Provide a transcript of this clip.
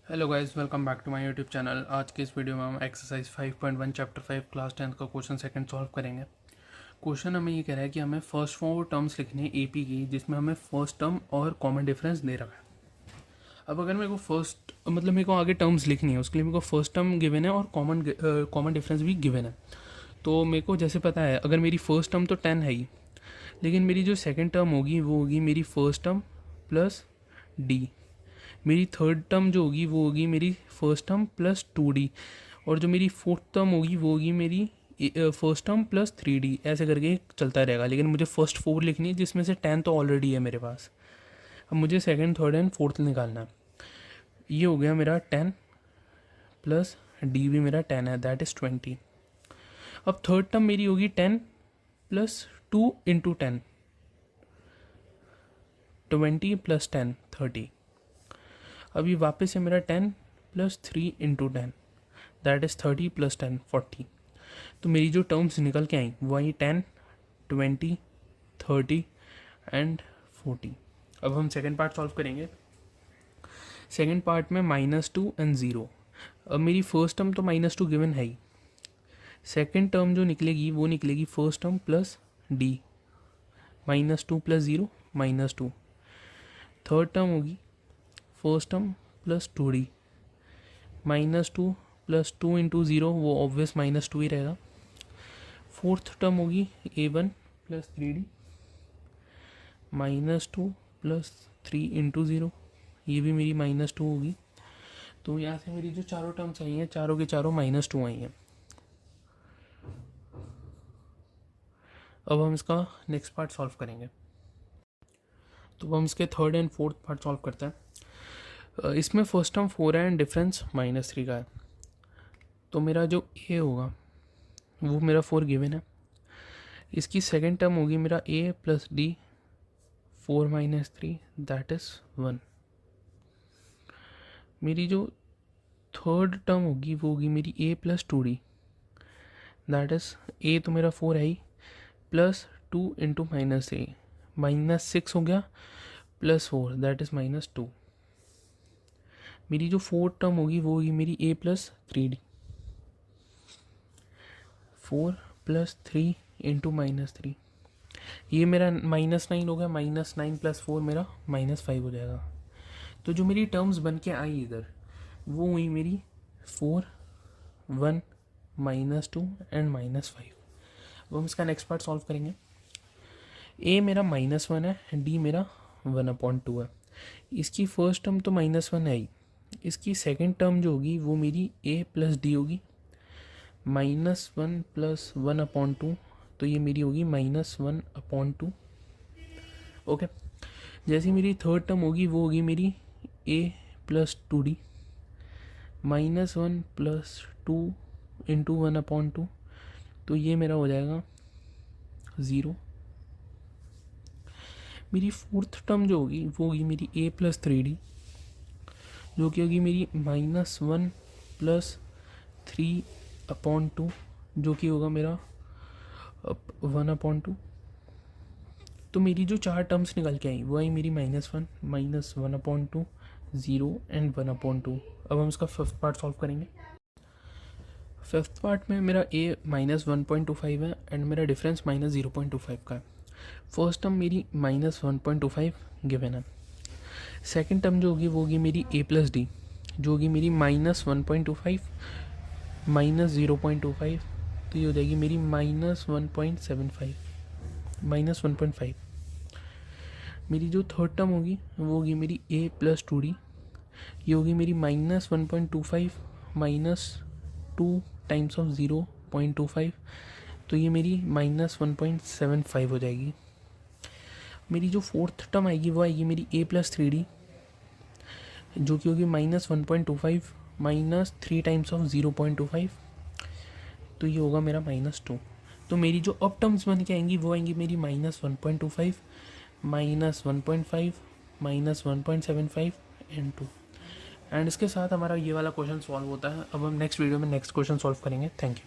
Hello guys, welcome back to my YouTube channel. आज के इस वीडियो में हम एक्सरसाइज 5.1 चैप्टर 5 क्लास 10 का क्वेश्चन सेकंड सॉल्व करेंगे। क्वेश्चन हमें ये कह रहा है कि हमें फर्स्ट 4 टर्म्स लिखनी है एपी की, जिसमें हमें फर्स्ट टर्म और कॉमन डिफरेंस दे रखा है। अब अगर मेरे को आगे टर्म्स लिखनी है, उसके लिए मेरे को फर्स्ट टर्म गिवन है और कॉमन डिफरेंस भी गिवन है। तो मेरे को जैसे पता है, अगर मेरी फर्स्ट टर्म तो 10 है ही, लेकिन मेरी जो सेकेंड टर्म होगी वो होगी मेरी फर्स्ट टर्म प्लस डी। मेरी थर्ड टर्म जो होगी वो होगी मेरी फर्स्ट टर्म प्लस 2d, और जो मेरी फोर्थ टर्म होगी वो होगी मेरी फर्स्ट टर्म प्लस 3d। ऐसे करके चलता रहेगा, लेकिन मुझे फर्स्ट 4 लिखनी है, जिसमें से 10 तो ऑलरेडी है मेरे पास। अब मुझे सेकंड, थर्ड एंड फोर्थ निकालना है। ये हो गया मेरा 10 प्लस डी भी मेरा 10 है, दैट इज़ 20। अब थर्ड टर्म मेरी होगी 10 प्लस 2 इंटू 10, 20 प्लस 10 30। अभी वापस से मेरा 10 plus 3 into 10, that is 30 plus 10 40। तो मेरी जो टर्म्स निकल के आई वो आई 10, 20, 30 एंड 40। अब हम सेकेंड पार्ट सॉल्व करेंगे। सेकेंड पार्ट में -2 एंड 0। अब मेरी फर्स्ट टर्म तो -2 गिवन है ही, सेकेंड टर्म जो निकलेगी वो निकलेगी first term plus D, -2 plus 0 -2। Third term होगी first term plus 2d, -2 plus 2 into 0, वो ऑब्वियस -2 ही रहेगा। फोर्थ टर्म होगी a1 plus 3d, -2 plus 3 into 0, ये भी मेरी -2 होगी। तो यहाँ से मेरी जो चारों टर्म्स आई हैं, चारों के चारों -2 आई हैं। अब हम इसका नेक्स्ट पार्ट सॉल्व करेंगे। तो हम इसके third and fourth part solve करते हैं। इसमें फर्स्ट टर्म 4 है एंड डिफरेंस -3 का है। तो मेरा जो ए होगा वो मेरा 4 गिवन है। इसकी सेकंड टर्म होगी मेरा A plus D, 4 - 3 that is 1। मेरी जो थर्ड टर्म होगी वो होगी मेरी A plus 2d, that is A तो मेरा 4 है ही, प्लस 2 इंटू -a, -6 हो गया प्लस 4 दैट इज़ -2। मेरी जो फोर्थ टर्म होगी वो होगी मेरी a plus 3d, 4 plus 3 into -3, ये मेरा -9 हो गया, -9 प्लस 4 मेरा -5 हो जाएगा। तो जो मेरी टर्म्स बन के आई इधर वो हुई मेरी 4, 1, -2 एंड -5। अब हम इसका नेक्स्ट पार्ट सॉल्व करेंगे। a मेरा -1 है, d मेरा 1/2 है। इसकी फर्स्ट टर्म तो -1 है ही, इसकी सेकंड टर्म जो होगी वो मेरी a प्लस डी होगी, -1 प्लस 1/2, तो ये मेरी होगी -1/2। ओके, जैसी मेरी थर्ड टर्म होगी वो होगी मेरी a plus 2d, -1 plus 2 into 1/2, तो ये मेरा हो जाएगा 0। मेरी फोर्थ टर्म जो होगी वो होगी मेरी a प्लस 3d, जो कि होगी मेरी -1 प्लस 3/2, जो कि होगा मेरा 1/2। तो मेरी जो चार टर्म्स निकल के आई वो आई मेरी -1, -1/2, 0 एंड 1/2। अब हम इसका फिफ्थ पार्ट सॉल्व करेंगे। फिफ्थ पार्ट में मेरा a -1.25 है एंड मेरा डिफरेंस -0.25 का है। फर्स्ट टर्म मेरी -1.25 गिवन है। सेकेंड टर्म जो होगी वो होगी मेरी a प्लस डी, जो होगी मेरी -1.25 -0.25, तो ये हो जाएगी मेरी -1.75 -1.5। मेरी जो थर्ड टर्म होगी वो होगी मेरी a प्लस 2d, ये होगी मेरी -1.25 -2 टाइम्स ऑफ 0.25, तो ये मेरी -1.75 हो जाएगी। मेरी जो फोर्थ टर्म आएगी वो आएगी मेरी a प्लस 3d, जो कि होगी -1.25 -3 टाइम्स ऑफ 0.25, तो ये होगा मेरा -2। तो मेरी जो अब टर्म्स बन के आएंगी वो आएंगी मेरी -1.25 -1.5 -1.75 एंड 2। एंड इसके साथ हमारा ये वाला क्वेश्चन सॉल्व होता है। अब हम नेक्स्ट वीडियो में नेक्स्ट क्वेश्चन सॉल्व करेंगे। Thank you.